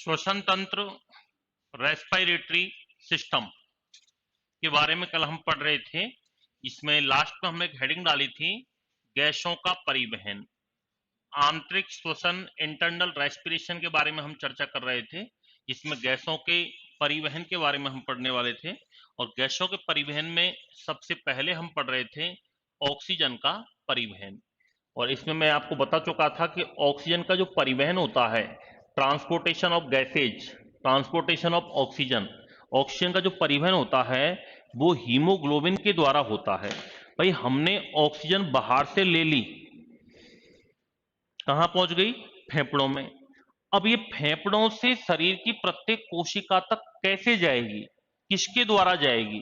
श्वसन तंत्र, respiratory system के बारे में कल हम पढ़ रहे थे। इसमें लास्ट में हमने एक हेडिंग डाली थी, गैसों का परिवहन। आंतरिक श्वसन, इंटरनल रेस्पिरेशन के बारे में हम चर्चा कर रहे थे, जिसमें गैसों के परिवहन के बारे में हम पढ़ने वाले थे। और गैसों के परिवहन में सबसे पहले हम पढ़ रहे थे ऑक्सीजन का परिवहन। और इसमें मैं आपको बता चुका था कि ऑक्सीजन का जो परिवहन होता है, transportation of gases, transportation of oxygen, oxygen का जो परिवहन होता है वो हीमोग्लोबिन के द्वारा होता है। भाई हमने ऑक्सीजन बाहर से ले ली, कहां पहुंच गई? फेफड़ों में। अब ये फेफड़ों से शरीर की प्रत्येक कोशिका तक कैसे जाएगी, किसके द्वारा जाएगी?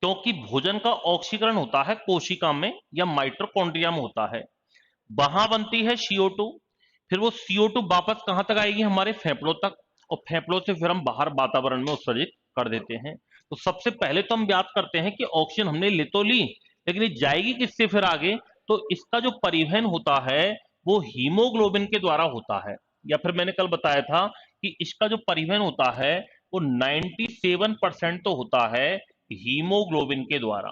क्योंकि भोजन का ऑक्सीकरण होता है कोशिका में या माइटोकॉन्ड्रिया में होता है, वहां बनती है CO2, फिर वो CO2 वापस कहां तक आएगी? हमारे फेफड़ों तक, और फेफड़ों से फिर हम बाहर वातावरण में उत्सर्जित कर देते हैं। तो सबसे पहले तो हम याद करते हैं कि ऑक्सीजन हमने ले तो ली, लेकिन ये जाएगी किससे फिर आगे? तो इसका जो परिवहन होता है वो हीमोग्लोबिन के द्वारा होता है। या फिर मैंने कल बताया था कि इसका जो परिवहन होता है वो 97% तो होता है हीमोग्लोबिन के द्वारा।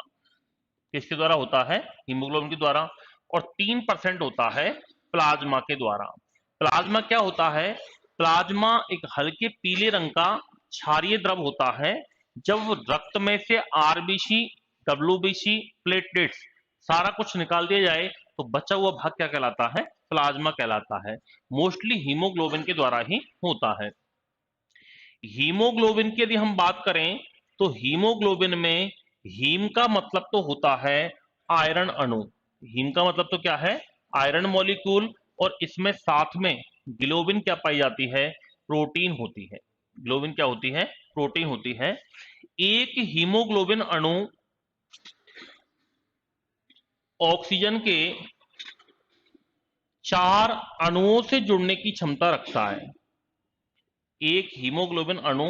किसके द्वारा होता है? हीमोग्लोबिन के द्वारा। और 3% होता है प्लाज्मा के द्वारा। प्लाज्मा क्या होता है? प्लाज्मा एक हल्के पीले रंग का क्षारीय द्रव होता है। जब रक्त में से आरबीसी, डब्ल्यूबीसी, प्लेटलेट्स सारा कुछ निकाल दिया जाए तो बचा हुआ भाग क्या कहलाता है? प्लाज्मा कहलाता है। मोस्टली हीमोग्लोबिन के द्वारा ही होता है। हीमोग्लोबिन की यदि हम बात करें तो हीमोग्लोबिन में हीम का मतलब तो होता है आयरन अणु। हीम का मतलब तो क्या है? Iron molecule. और इसमें साथ में ग्लोबिन क्या पाई जाती है? प्रोटीन होती है। ग्लोबिन क्या होती है? प्रोटीन होती है। एक हीमोग्लोबिन अणु ऑक्सीजन के 4 अणुओं से जुड़ने की क्षमता रखता है। एक हीमोग्लोबिन अणु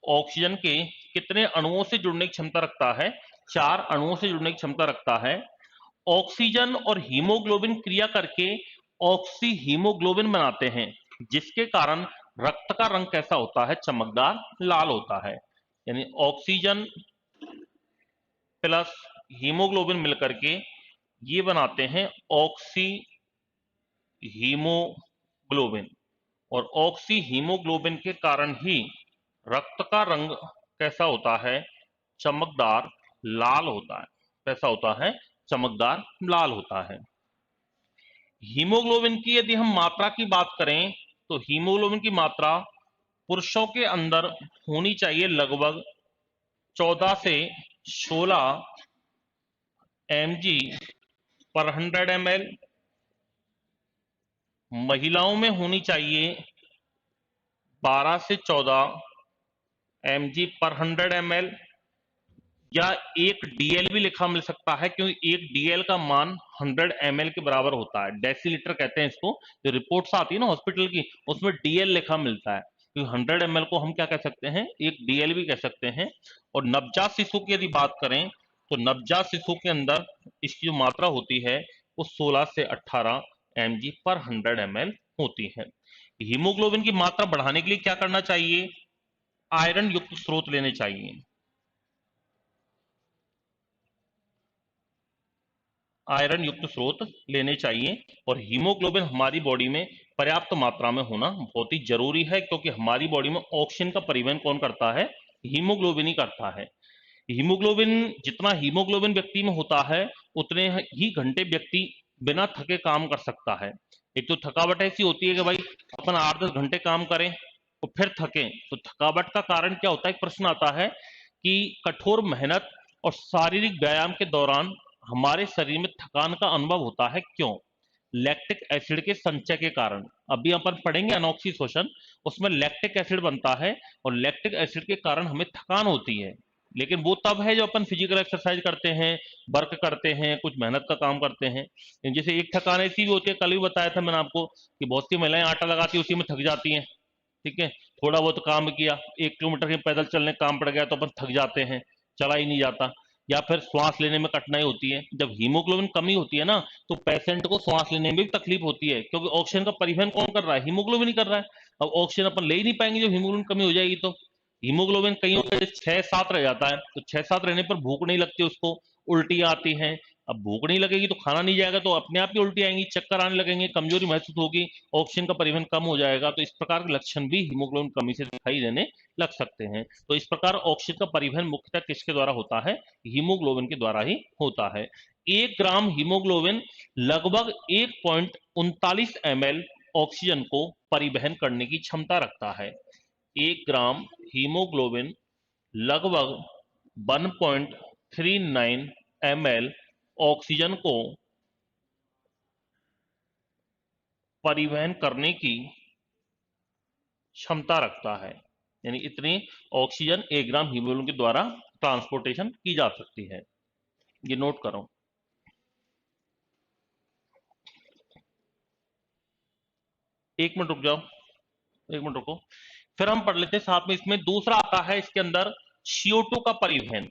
ऑक्सीजन के कितने अणुओं से जुड़ने की क्षमता रखता है? 4 अणुओं से जुड़ने की क्षमता रखता है। ऑक्सीजन और हीमोग्लोबिन क्रिया करके ऑक्सी हीमोग्लोबिन बनाते हैं, जिसके कारण रक्त का रंग कैसा होता है? चमकदार लाल होता है। यानी ऑक्सीजन प्लस हीमोग्लोबिन मिलकर के ये बनाते हैं ऑक्सी हीमोग्लोबिन। और ऑक्सी हीमोग्लोबिन के कारण ही रक्त का रंग कैसा होता है? चमकदार लाल होता है। कैसा होता है? चमकदार लाल होता है। हीमोग्लोबिन की यदि हम मात्रा की बात करें तो हीमोग्लोबिन की मात्रा पुरुषों के अंदर होनी चाहिए लगभग 14 से 16 mg पर 100 ml। महिलाओं में होनी चाहिए 12 से 14 mg पर 100 ml, या एक DL भी लिखा मिल सकता है, क्योंकि एक DL का मान 100 ml के बराबर होता है। डेसीलीटर कहते हैं इसको। जो रिपोर्ट्स आती है ना हॉस्पिटल की, उसमें DL लिखा मिलता है, क्योंकि 100 ml को हम क्या कह सकते हैं? एक DL भी कह सकते हैं। और नवजात शिशु की यदि बात करें तो नवजात शिशु के अंदर इसकी जो मात्रा होती है वो 16 से 18 mg पर 100 ml होती है। हीमोग्लोबिन की मात्रा बढ़ाने के लिए क्या करना चाहिए? आयरन युक्त स्रोत लेने चाहिए। आयरन युक्त स्रोत लेने चाहिए। और हीमोग्लोबिन हमारी बॉडी में पर्याप्त मात्रा में होना बहुत ही जरूरी है, क्योंकि हमारी बॉडी में ऑक्सीजन का परिवहन कौन करता है? हीमोग्लोबिन ही करता है। हीमोग्लोबिन, जितना हीमोग्लोबिन व्यक्ति में होता है उतने ही घंटे व्यक्ति बिना थके काम कर सकता है। एक तो थकावट ऐसी होती है कि भाई अपन 8-10 घंटे काम करें तो फिर थकें, तो थकावट का कारण क्या होता है? एक प्रश्न आता है कि कठोर मेहनत और शारीरिक व्यायाम के दौरान हमारे शरीर में थकान का अनुभव होता है। क्यों? लैक्टिक एसिड के संचय के कारण। अभी अपन पढ़ेंगे अनॉक्सी शोषण, उसमें लैक्टिक एसिड बनता है और लैक्टिक एसिड के कारण हमें थकान होती है। लेकिन वो तब है जब अपन फिजिकल एक्सरसाइज करते हैं, वर्क करते हैं, कुछ मेहनत का काम करते हैं। जैसे एक थकान ऐसी भी होती है, कल भी बताया था मैंने आपको कि बहुत सी महिलाएं आटा लगाती है, उसी में थक जाती हैं। ठीक है, थोड़ा बहुत काम किया, 1 किलोमीटर के पैदल चलने काम पड़ गया तो अपन थक जाते हैं, चला ही नहीं जाता। या फिर श्वास लेने में कठिनाई होती है। जब हीमोग्लोबिन कमी होती है ना, तो पेशेंट को श्वास लेने में भी तकलीफ होती है, क्योंकि ऑक्सीजन का परिवहन कौन कर रहा है? हीमोग्लोबिन ही कर रहा है। अब ऑक्सीजन अपन ले ही नहीं पाएंगे जब हीमोग्लोबिन कमी हो जाएगी तो। हीमोग्लोबिन कईयों पे 6-7 रह जाता है, तो 6-7 रहने पर भूख नहीं लगती उसको, उल्टी आती है। अब भूख नहीं लगेगी तो खाना नहीं जाएगा, तो अपने आप ही उल्टी आएंगी, चक्कर आने लगेंगे, कमजोरी महसूस होगी, ऑक्सीजन का परिवहन कम हो जाएगा। तो इस प्रकार के लक्षण भी हीमोग्लोबिन कमी से दिखाई देने लग सकते हैं। तो इस प्रकार ऑक्सीजन का परिवहन मुख्यतः किसके द्वारा होता है? हीमोग्लोबिन के द्वारा ही होता है। 1 ग्राम हीमोग्लोबिन लगभग 1.39 ml ऑक्सीजन को परिवहन करने की क्षमता रखता है। 1 ग्राम हीमोग्लोबिन लगभग 1.39 ml ऑक्सीजन को परिवहन करने की क्षमता रखता है। यानी इतनी ऑक्सीजन 1 ग्राम हीमोग्लोबिन के द्वारा ट्रांसपोर्टेशन की जा सकती है। ये नोट करो। एक मिनट रुक जाओ, 1 मिनट रुको। फिर हम पढ़ लेते हैं साथ में, इसमें दूसरा आता है इसके अंदर CO2 का परिवहन।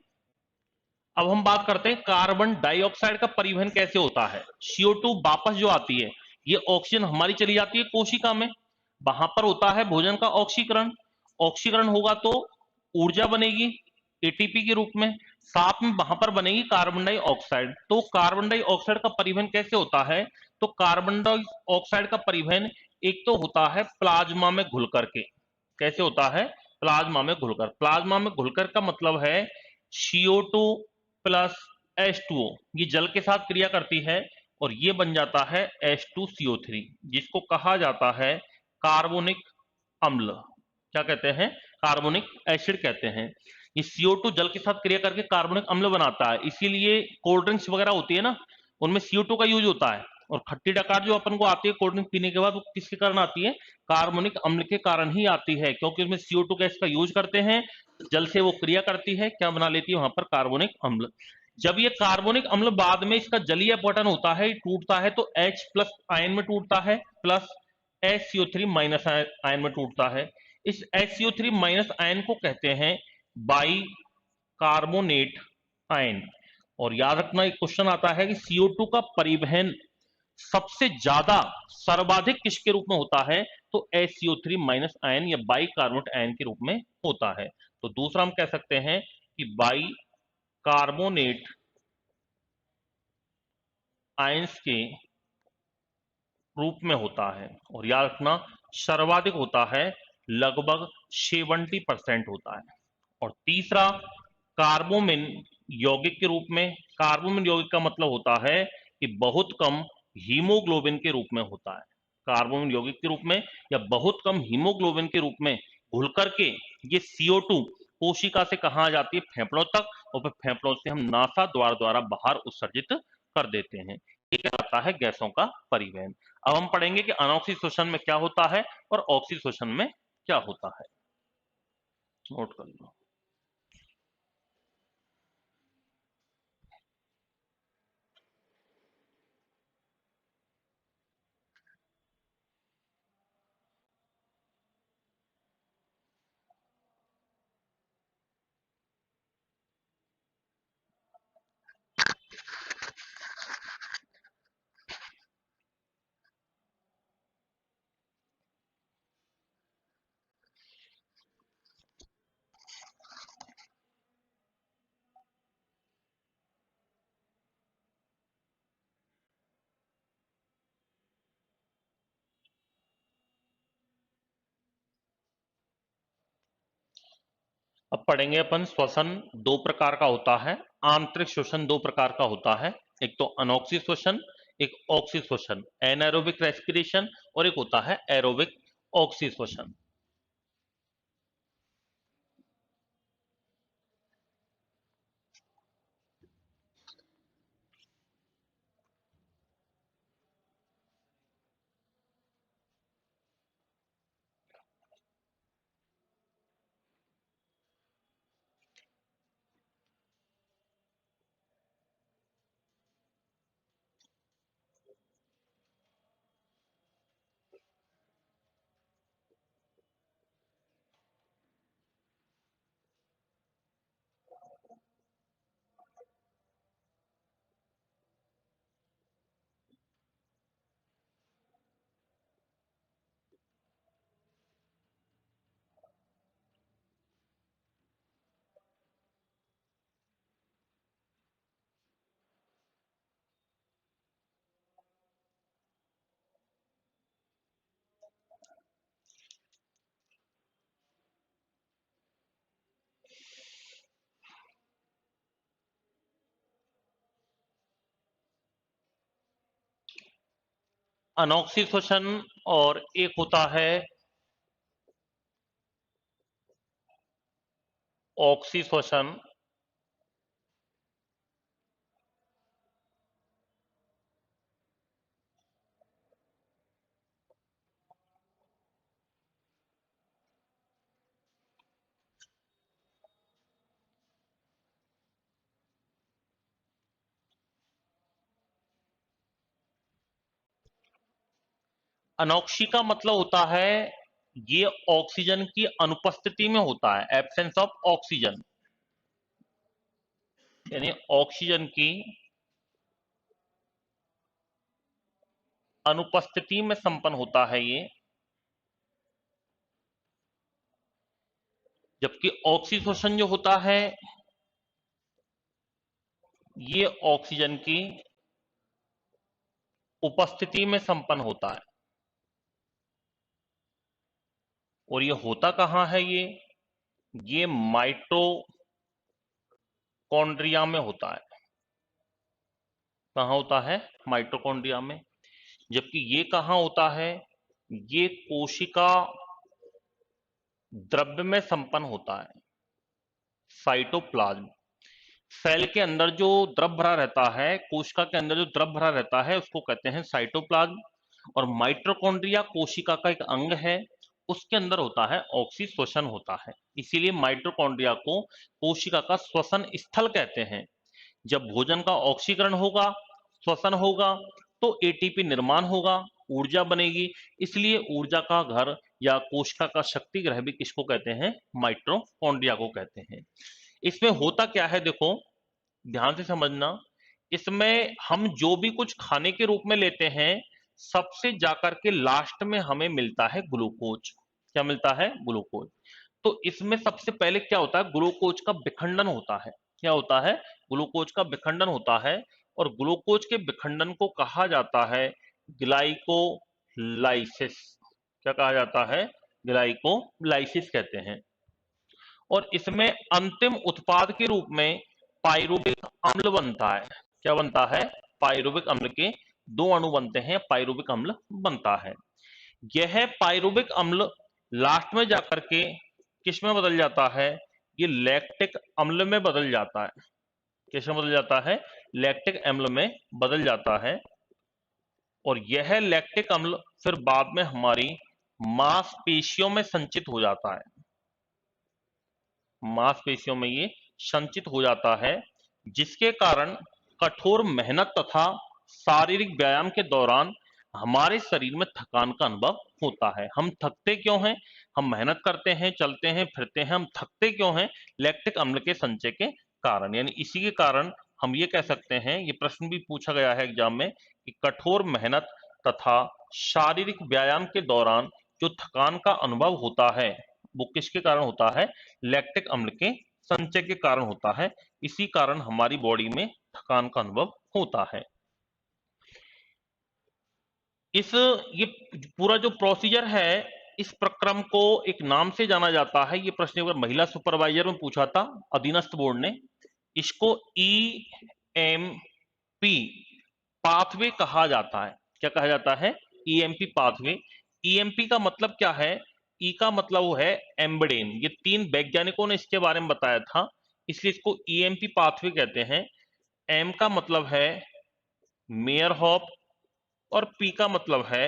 अब हम बात करते हैं कार्बन डाइऑक्साइड का परिवहन कैसे होता है। CO2 वापस जो आती है, ये ऑक्सीजन हमारी चली जाती है कोशिका में, वहां पर होता है भोजन का ऑक्सीकरण। ऑक्सीकरण होगा तो ऊर्जा बनेगी ATP के रूप में, साथ में वहां पर बनेगी कार्बन डाइऑक्साइड। तो कार्बन डाइऑक्साइड का परिवहन कैसे होता है? तो कार्बन डाइऑक्साइड का परिवहन एक तो होता है प्लाज्मा में घुल करके। कैसे होता है? प्लाज्मा में घुलकर। प्लाज्मा में घुलकर का मतलब है CO2 प्लस H2O, ये जल के साथ क्रिया करती है और ये बन जाता है H2CO3, जिसको कहा जाता है कार्बोनिक अम्ल। क्या कहते हैं? कार्बोनिक एसिड कहते हैं। ये CO2 जल के साथ क्रिया करके कार्बोनिक अम्ल बनाता है, इसीलिए कोल्ड ड्रिंक्स वगैरह होती है ना, उनमें CO2 का यूज होता है। और खट्टी डकार जो अपन को आती है कोल्ड ड्रिंक पीने के बाद, वो किसके कारण आती है? कार्बोनिक अम्ल के कारण ही आती है, क्योंकि उसमें CO2 गैस का यूज करते हैं, जल से वो क्रिया करती है, क्या बना लेती है वहां पर? कार्बोनिक अम्ल। जब ये कार्बोनिक अम्ल बाद में इसका जलीय अपघटन होता है, टूटता है, तो H प्लस आयन में टूटता है, प्लस HCO3 माइनस आयन में टूटता है। इस HCO3 माइनस आयन को कहते हैं बाई कार्बोनेट आयन। और याद रखना, एक क्वेश्चन आता है कि CO2 का परिवहन सबसे ज्यादा सर्वाधिक किसके रूप में होता है? तो HCO3 माइनस आयन या बाई कार्बोनेट आयन के रूप में होता है। तो दूसरा हम कह सकते हैं कि बाई कार्बोनेट आयंस के रूप में होता है। और याद रखना, सर्वाधिक होता है, लगभग 70% होता है। और तीसरा कार्बोमिन यौगिक के रूप में। कार्बोमिन यौगिक का मतलब होता है कि बहुत कम हीमोग्लोबिन के रूप में होता है। कार्बोमिन यौगिक के रूप में या बहुत कम हीमोग्लोबिन के रूप में घुल करके ये CO2 कोशिका से कहां आ जाती है? फेफड़ों तक, और फिर फेफड़ों से हम नासा द्वार द्वारा बाहर उत्सर्जित कर देते हैं। ये कहलाता है गैसों का परिवहन। अब हम पढ़ेंगे कि अनॉक्सिशोषण में क्या होता है और ऑक्सीशोषण में क्या होता है। नोट कर लो। अब पढ़ेंगे अपन, श्वसन दो प्रकार का होता है। आंतरिक श्वसन दो प्रकार का होता है, एक तो अनोक्सी श्वसन, एक ऑक्सी श्वसन, एनारोबिक रेस्पिरेशन, और एक होता है एरोबिक ऑक्सी श्वसन। अनॉक्सी श्वसन और एक होता है ऑक्सी श्वसन। अनॉक्सी का मतलब होता है ये ऑक्सीजन की अनुपस्थिति में होता है, एब्सेंस ऑफ ऑक्सीजन, यानी ऑक्सीजन की अनुपस्थिति में संपन्न होता है ये। जबकि ऑक्सीशोषण जो होता है ये ऑक्सीजन की उपस्थिति में संपन्न होता है। और ये होता कहां है? ये माइटोकॉन्ड्रिया में होता है। कहां होता है? माइटोकॉन्ड्रिया में। जबकि ये कहां होता है? ये कोशिका द्रव्य में संपन्न होता है, साइटोप्लाज्म। सेल के अंदर जो द्रव भरा रहता है, कोशिका के अंदर जो द्रव भरा रहता है उसको कहते हैं साइटोप्लाज्म। और माइटोकॉन्ड्रिया कोशिका का एक अंग है, उसके अंदर होता है ऑक्सी श्वसन होता है। इसीलिए माइटोकॉन्ड्रिया को कोशिका का श्वसन स्थल कहते हैं। जब भोजन का ऑक्सीकरण होगा, श्वसन होगा, तो एटीपी निर्माण होगा, ऊर्जा बनेगी। इसलिए ऊर्जा का घर या कोशिका का शक्ति ग्रह भी किसको कहते हैं? माइटोकॉन्ड्रिया को कहते हैं। इसमें होता क्या है देखो, ध्यान से समझना। इसमें हम जो भी कुछ खाने के रूप में लेते हैं, सबसे जाकर के लास्ट में हमें मिलता है ग्लूकोज। क्या मिलता है? ग्लूकोज। तो इसमें सबसे पहले क्या होता है? ग्लूकोज का विखंडन होता है। क्या होता है? ग्लूकोज का विखंडन होता है। और ग्लूकोज के विखंडन को कहा जाता है ग्लाइकोलाइसिस। क्या कहा जाता है? ग्लाइकोलाइसिस कहते हैं। और इसमें अंतिम उत्पाद के रूप में पाइरुविक अम्ल बनता है। क्या बनता है? पाइरुविक अम्ल के दो अणु बनते हैं, पाइरुविक अम्ल बनता है। यह पाइरुविक अम्ल लास्ट में जाकर के किस में बदल जाता है? ये लैक्टिक अम्ल में बदल जाता है। किस में बदल जाता है? लैक्टिक अम्ल में बदल जाता है। और यह लैक्टिक अम्ल फिर बाद में हमारी मांसपेशियों में संचित हो जाता है। मांसपेशियों में ये संचित हो जाता है, जिसके कारण कठोर मेहनत तथा शारीरिक व्यायाम के दौरान हमारे शरीर में थकान का अनुभव होता है। हम थकते क्यों हैं? हम मेहनत करते हैं, चलते हैं, फिरते हैं, हम थकते क्यों हैं? लैक्टिक अम्ल के संचय के कारण। यानी इसी के कारण हम ये कह सकते हैं, ये प्रश्न भी पूछा गया है एग्जाम में, कि कठोर मेहनत तथा शारीरिक व्यायाम के दौरान जो थकान का अनुभव होता है वो किसके कारण होता है? लैक्टिक अम्ल के संचय के कारण होता है। इसी कारण हमारी बॉडी में थकान का अनुभव होता है। ये पूरा जो प्रोसीजर है, इस प्रक्रम को एक नाम से जाना जाता है। ये प्रश्न अगर महिला सुपरवाइजर में पूछा था अधीनस्थ बोर्ड ने, इसको ईएमपी पाथवे कहा जाता है। क्या कहा जाता है? EMP pathway. ईएमपी का मतलब क्या है? ई का मतलब वो है एम्बडेन। ये तीन वैज्ञानिकों ने इसके बारे में बताया था, इसलिए इसको ईएमपी पाथवे कहते हैं। एम का मतलब है मेयरहॉफ और पी का मतलब है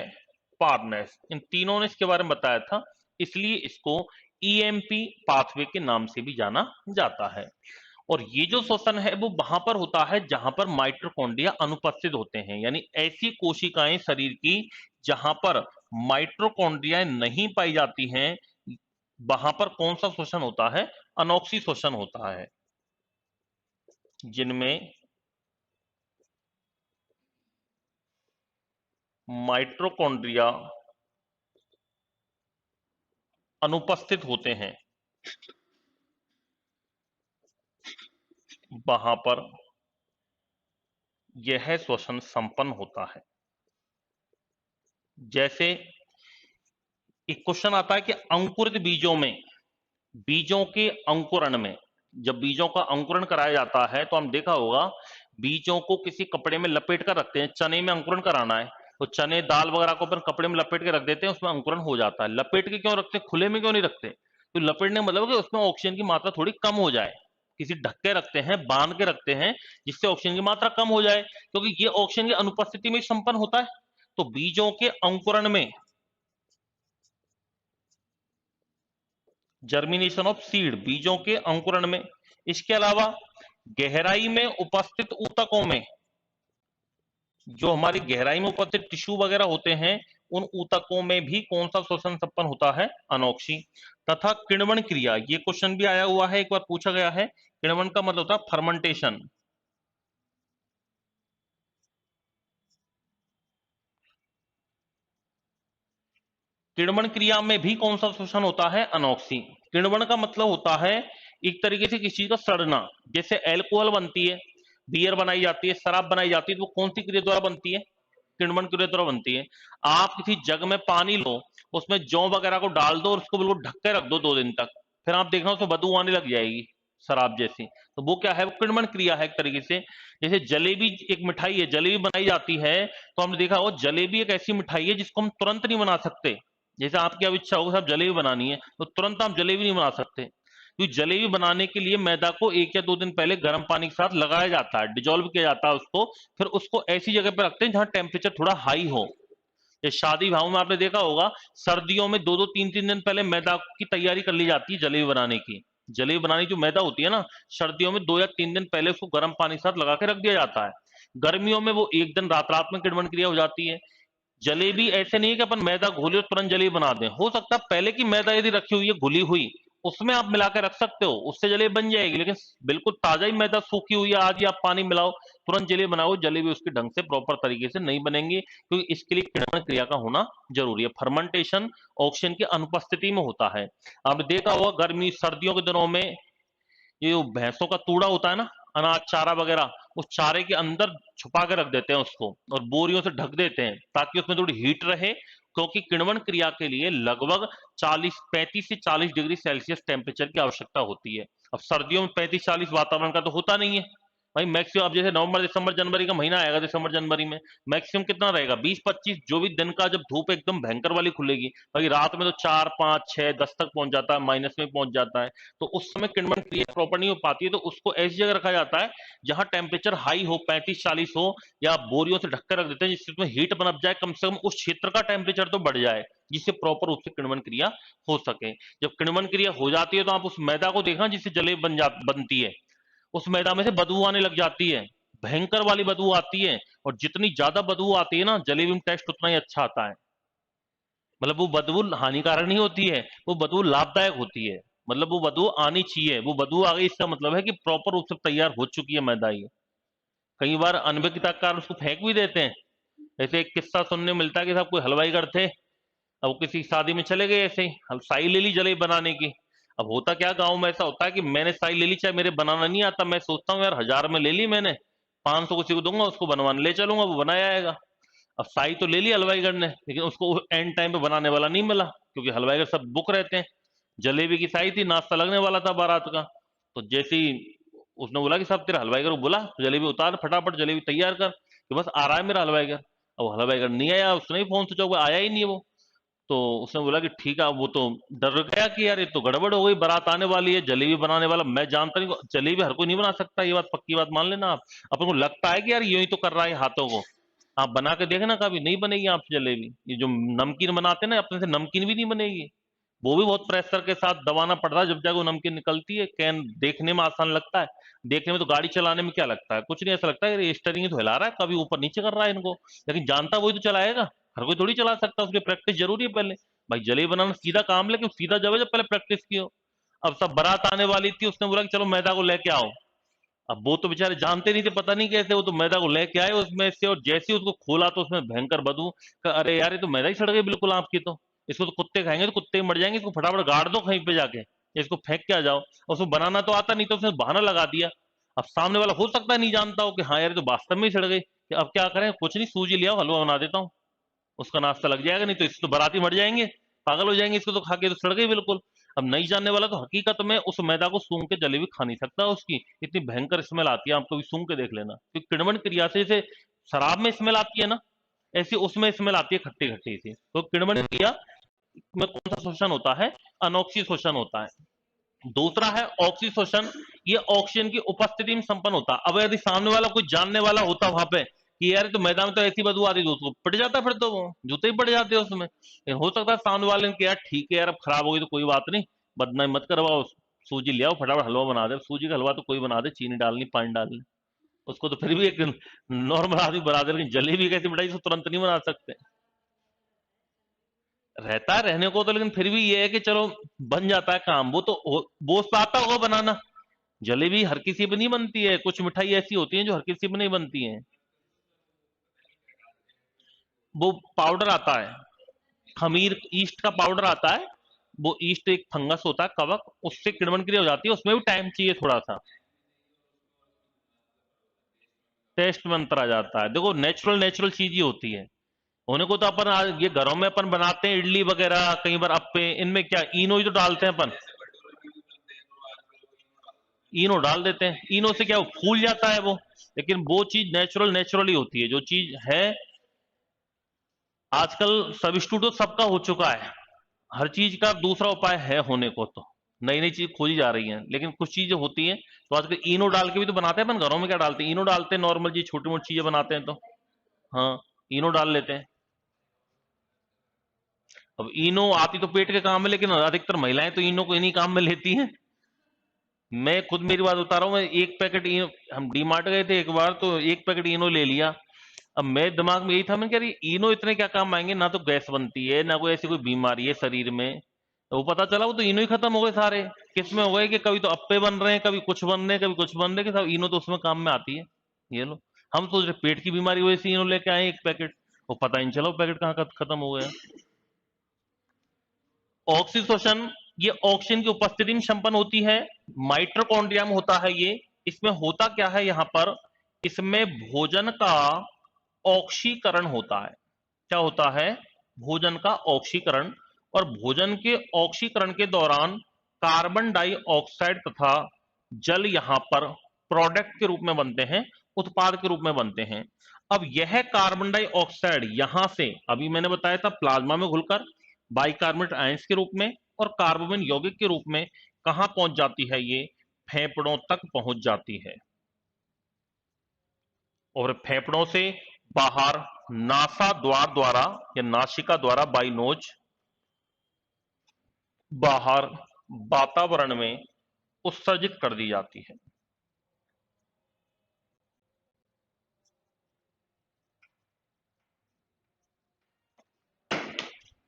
पार्टनर्स। इन तीनों ने इसके बारे में बताया था, इसलिए इसको ईएमपी पाथवे के नाम से भी जाना जाता है। और ये जो श्वसन है वो वहां पर होता है जहां पर माइटोकॉन्ड्रिया अनुपस्थित होते हैं, यानी ऐसी कोशिकाएं शरीर की जहां पर माइटोकॉन्ड्रिया नहीं पाई जाती हैं, वहां पर कौन सा श्वसन होता है? अनॉक्सी श्वसन होता है। जिनमें माइटोकॉन्ड्रिया अनुपस्थित होते हैं, वहां पर यह श्वसन संपन्न होता है। जैसे एक क्वेश्चन आता है कि अंकुरित बीजों के अंकुरण में, जब बीजों का अंकुरण कराया जाता है तो हम देखा होगा बीजों को किसी कपड़े में लपेट कर रखते हैं। चने में अंकुरण कराना है तो चने दाल वगैरह को अपन कपड़े में लपेट के रख देते हैं, उसमें अंकुरण हो जाता है। लपेट के क्यों रखते हैं, खुले में क्यों नहीं रखते? तो लपेटने का मतलब है कि उसमें ऑक्सीजन की मात्रा थोड़ी कम हो जाए, किसी ढक के रखते हैं, बांध के रखते हैं, जिससे ऑक्सीजन की मात्रा कम हो जाए, क्योंकि ये ऑक्सीजन की अनुपस्थिति में संपन्न होता है। तो बीजों के अंकुरण में, जर्मिनेशन ऑफ सीड, बीजों के अंकुरण में, इसके अलावा गहराई में उपस्थित ऊतकों में, जो हमारी गहराई में उपस्थित टिश्यू वगैरह होते हैं, उन ऊतकों में भी कौन सा श्वसन संपन्न होता है, अनोक्सी। तथा किण्वन क्रिया, ये क्वेश्चन भी आया हुआ है, एक बार पूछा गया है। किण्वन का मतलब होता है फर्मेंटेशन। किण्वन क्रिया में भी कौन सा श्वसन होता है, अनोक्सी। किण्वन का मतलब होता है एक तरीके से किसी चीज का सड़ना। जैसे एल्कोहल बनती है, बियर बनाई जाती है, शराब बनाई जाती है, तो वो कौन सी क्रिया द्वारा बनती है, किण्वन क्रिया द्वारा बनती है। आप किसी जग में पानी लो, उसमें जौ वगैरह को डाल दो और उसको बिल्कुल ढक के रख दो 2 दिन तक, फिर आप देखना उसमें बदबू आने लग जाएगी, शराब जैसी। तो वो क्या है, वो किण्वन क्रिया है एक तरीके से। जैसे जलेबी एक मिठाई है, जलेबी बनाई जाती है, तो हमने देखा वो जलेबी एक ऐसी मिठाई है जिसको हम तुरंत नहीं बना सकते। जैसे आपकी अब इच्छा होगी साहब जलेबी बनानी है, तो तुरंत आप जलेबी नहीं बना सकते, क्योंकि जलेबी बनाने के लिए मैदा को 1 या 2 दिन पहले गर्म पानी के साथ लगाया जाता है, डिजोल्व किया जाता है उसको, फिर उसको ऐसी जगह पे रखते हैं जहां टेम्परेचर थोड़ा हाई हो। ये शादी भाव में आपने देखा होगा, सर्दियों में 2-2 3-3 दिन पहले मैदा की तैयारी कर ली जाती है जलेबी बनाने की। जलेबी बनाने की जो मैदा होती है ना, सर्दियों में 2 या 3 दिन पहले उसको गर्म पानी के साथ लगा के रख दिया जाता है। गर्मियों में वो एक दिन रात रात में किण्वन क्रिया हो जाती है। जलेबी ऐसे नहीं है कि अपन मैदा घोले और तुरंत जलेबी बना दें, हो सकता है पहले की मैदा यदि रखी हुई है घुली हुई, उसमें आप मिला के रख सकते हो, उससे जलेबी बन जाएगी। लेकिन बिल्कुल ताजा ही मैदा सूखी हुई है, आज ही आप पानी मिलाओ तुरंत जलेबी बनाओ, जलेबी उसके ढंग से प्रॉपर तरीके से नहीं बनेंगी, क्योंकि इसके लिए किण्वन क्रिया का होना जरूरी है। फर्मेंटेशन ऑक्सीजन की अनुपस्थिति में होता है। आपने देखा होगा गर्मी सर्दियों के दिनों में ये जो भैंसों का तूड़ा होता है ना, अनाज चारा वगैरह, उस चारे के अंदर छुपा के रख देते हैं उसको और बोरियों से ढक देते हैं ताकि उसमें थोड़ी हीट रहे, क्योंकि किण्वन क्रिया के लिए लगभग 35 से 40 डिग्री सेल्सियस टेम्परेचर की आवश्यकता होती है। अब सर्दियों में 35-40 वातावरण का तो होता नहीं है भाई। मैक्सिमम अब जैसे नवंबर दिसंबर जनवरी का महीना आएगा, दिसंबर जनवरी में मैक्सिमम कितना रहेगा, 20-25, जो भी दिन का जब धूप एकदम भयंकर वाली खुलेगी, बाकी रात में तो 4-5-6-10 तक पहुंच जाता है, माइनस में पहुंच जाता है। तो उस समय किण्वन क्रिया प्रॉपर नहीं हो पाती है, तो उसको ऐसी जगह रखा जाता है जहां टेम्परेचर हाई हो, 35-40 हो, या बोरियों से ढककर रख देते हैं जिससे उसमें हीट बनप जाए, कम से कम उस क्षेत्र का टेम्परेचर तो बढ़ जाए जिससे प्रॉपर रूप से किण्वन क्रिया हो सके। जब किण्वन क्रिया हो जाती है तो आप उस मैदा को देखना जिससे जलेबी बनती है, उस मैदा में से बदबू आने लग जाती है, भयंकर वाली बदबू आती है। और जितनी ज्यादा बदबू आती है ना, जलेबी में टेस्ट उतना ही अच्छा आता है। मतलब वो बदबू हानिकारक नहीं होती है, वो बदबू लाभदायक होती है। मतलब वो बदबू आनी चाहिए, वो बदबू आ गई इसका मतलब है कि प्रॉपर रूप से तैयार हो चुकी है मैदा ये। कई बार अनभिज्ञ के कारण उसको फेंक भी देते हैं। ऐसे एक किस्सा सुनने में मिलता है कि साहब कोई हलवाईगर थे, अब वो किसी शादी में चले गए, ऐसे ही साई ले ली जलेबी बनाने की। अब होता क्या, गांव में ऐसा होता है कि मैंने साई ले ली, चाहे मेरे बनाना नहीं आता, मैं सोचता हूँ यार 1000 में ले ली मैंने, 500 किसी को दूंगा, उसको बनवाने ले चलूंगा, वो बनाया आएगा। अब साई तो ले ली हलवाईगर ने, लेकिन उसको एंड टाइम पे बनाने वाला नहीं मिला, क्योंकि हलवाईगर सब बुक रहते हैं। जलेबी की साई थी, नाश्ता लगने वाला था बारात का। तो जैसे ही उसने बोला कि साहब तेरा हलवाईगर को बोला, तो जलेबी उतार फटाफट, जलेबी तैयार कर, कि बस आ रहा है मेरा हलवाईगर। अब हलवाईगर नहीं आया, उसने ही फोन स्विच ऑफ, आया ही नहीं वो। तो उसने बोला कि ठीक है, वो तो डर गया कि यार ये तो गड़बड़ हो गई, बारात आने वाली है, जलेबी बनाने वाला मैं जानता नहीं, जलेबी हर कोई नहीं बना सकता, ये बात पक्की बात मान लेना आप। अपन को लगता है कि यार यूं ही तो कर रहा है हाथों को, आप बना के देखना, कभी नहीं बनेगी आपसे जलेबी। ये जो नमकीन बनाते हैं ना अपने से, नमकीन भी नहीं बनेगी। वो भी बहुत प्रेशर के साथ दबाना पड़ता है, जब जाके वो नमकीन निकलती है। कैन देखने में आसान लगता है, देखने में तो गाड़ी चलाने में क्या लगता है, कुछ नहीं, ऐसा लगता है ये स्टीयरिंग ही तो हिला रहा है, कभी ऊपर नीचे कर रहा है इनको, लेकिन जानता वही तो चलाएगा। हर कोई थोड़ी चला सकता, उसकी प्रैक्टिस जरूरी है पहले। भाई जलेबी बनाना सीधा काम, लेकिन सीधा जब है जब पहले प्रैक्टिस की हो। अब सब बारात आने वाली थी, उसने बोला कि चलो मैदा को लेके आओ। अब वो तो बेचारे जानते नहीं थे, पता नहीं कैसे, वो तो मैदा को लेके आए उसमें से, और जैसे ही उसको खोला तो उसमें भयंकर बदबू। अरे यार ये तो मैदा ही सड़ गई बिल्कुल आपकी, तो इसको तो कुत्ते खाएंगे, तो कुत्ते ही मर जाएंगे, इसको फटाफट गाड़ दो कहीं पे जाके, इसको फेंक के आ जाओ। और उसको बनाना तो आता नहीं, तो उसने बहाना लगा दिया। अब सामने वाला हो सकता है नहीं जानता हो कि हाँ यार ये तो वास्तव में ही सड़ गई, कि अब क्या करें, कुछ नहीं, सूजी लिया हलवा बना देता हूँ, उसका नाश्ता लग जाएगा, नहीं तो इससे तो बाराती मर जाएंगे, पागल हो जाएंगे, इसको तो खा के तो सड़ गई बिल्कुल। अब नहीं जानने वाला तो हकीकत में उस मैदा को सूंघ के जलेबी खा नहीं सकता, उसकी इतनी भयंकर स्मेल आती है, आप कभी सूंघ के देख लेना, क्योंकि किण्वन क्रिया से जैसे शराब में स्मेल आती है ना, ऐसी उसमें स्मेल आती है खट्टी खट्टी सी। तो किण्वन क्रिया में कौन सा शोषण होता है? अनोक्सी शोषण होता है। दूसरा है ऑक्सीशोषण, ये ऑक्सीजन की उपस्थिति में संपन्न होता है। अब यदि सामने वाला कोई जानने वाला होता वहां पे कि यार तो मैदान में तो ऐसी बदबू आ रही, दोस्तों पड़ जाता, फिर तो वो जूते ही पड़ जाते हैं उसमें। हो सकता है सामने वाले ने किया ठीक है यार, अब खराब हो गई तो कोई बात नहीं, बदनामी मत करवाओ, सूजी ले आओ फटाफट हलवा बना दे। सूजी का हलवा तो कोई बना दे, चीनी डालनी पानी डालनी, उसको तो फिर भी एक नॉर्मल आदमी बना दे, लेकिन जलेबी कैसी मिठाई से तुरंत नहीं बना सकते। रहता है रहने को तो, लेकिन फिर भी ये है कि चलो बन जाता है काम, वो तो वो उसको आता होगा बनाना। जलेबी हर किसी पे नहीं बनती है, कुछ मिठाई ऐसी होती है जो हर किसी पे नहीं बनती है। वो पाउडर आता है, खमीर ईस्ट का पाउडर आता है। वो ईस्ट एक फंगस होता है, कवक, उससे किण्वन क्रिया हो जाती है, उसमें भी टाइम चाहिए थोड़ा सा, टेस्ट में अंतर आ जाता है। देखो नेचुरल नेचुरल चीज ही होती है। होने को तो अपन ये घरों में अपन बनाते हैं इडली वगैरह, कई बार अप्पे, इनमें क्या इनो ही तो डालते हैं अपन, इनो डाल देते हैं, इनो से क्या वो फूल जाता है वो। लेकिन वो चीज नेचुरल नेचुरली होती है जो चीज है। आजकल सब्स्टिट्यूट सबका हो चुका है, हर चीज का दूसरा उपाय है होने को तो, नई नई चीज खोजी जा रही है। लेकिन कुछ चीजें होती हैं तो आजकल इनो डाल के भी तो बनाते हैं अपन घरों में। क्या डालते हैं? इनो डालते हैं, नॉर्मल चीज छोटी मोटी चीजें बनाते हैं तो हाँ, इनो डाल लेते हैं। अब इनो आती तो पेट के काम में, लेकिन अधिकतर महिलाएं तो इनो को इन्हीं काम में लेती हैं। मैं खुद मेरी बात बता रहा हूँ, मैं एक पैकेट इनो, हम डी मार्ट गए थे एक बार, तो एक पैकेट इनो ले लिया। अब मेरे दिमाग में यही था, मैं कह रही इनो इतने क्या काम आएंगे, ना तो गैस बनती है ना कोई ऐसी कोई बीमारी है शरीर में। तो वो पता चला वो तो इनो ही खत्म हो गए सारे। किसमें हो गए कि कभी तो अप्पे बन रहे हैं, कभी कुछ बन रहे हैं, कभी कुछ बन रहे हैं, कि सब इनो तो उसमें काम में आती है। ये लो, हम सोच रहे पेट की बीमारी वजह से इनो लेके आए एक पैकेट, वो पता ही नहीं चला वो पैकेट कहाँ खत्म हो गया। ऑक्सीशोषण, ये ऑक्सीजन की उपस्थिति में संपन्न होती है, माइटोकॉन्ड्रिया में होता है ये। इसमें होता क्या है यहां पर, इसमें भोजन का ऑक्सीकरण होता है। क्या होता है? भोजन का ऑक्सीकरण। और भोजन के ऑक्सीकरण के दौरान कार्बन डाइऑक्साइड तथा जल यहां पर प्रोडक्ट के रूप में बनते हैं, उत्पाद के रूप में बनते हैं। अब यह कार्बन डाइऑक्साइड यहां से, अभी मैंने बताया था प्लाज्मा में घुलकर बाइकार्बोनेट आयंस के रूप में और कार्बोमिन यौगिक के रूप में कहां पहुंच जाती है? ये फेफड़ों तक पहुंच जाती है। और फेफड़ों से बाहर नासा द्वार द्वारा या नासिका द्वारा बाई नोज बाहर वातावरण में उत्सर्जित कर दी जाती है।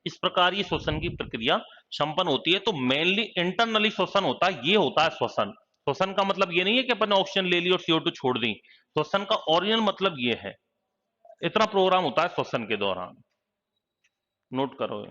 इस प्रकार ये श्वसन की प्रक्रिया संपन्न होती है। तो मेनली इंटरनली श्वसन होता है, ये होता है श्वसन। श्वसन का मतलब ये नहीं है कि अपन ने ऑक्सीजन ले ली और CO2 छोड़ दी। श्वसन का ओरिजिनल मतलब ये है। इतना प्रोग्राम होता है श्वसन के दौरान, नोट करो।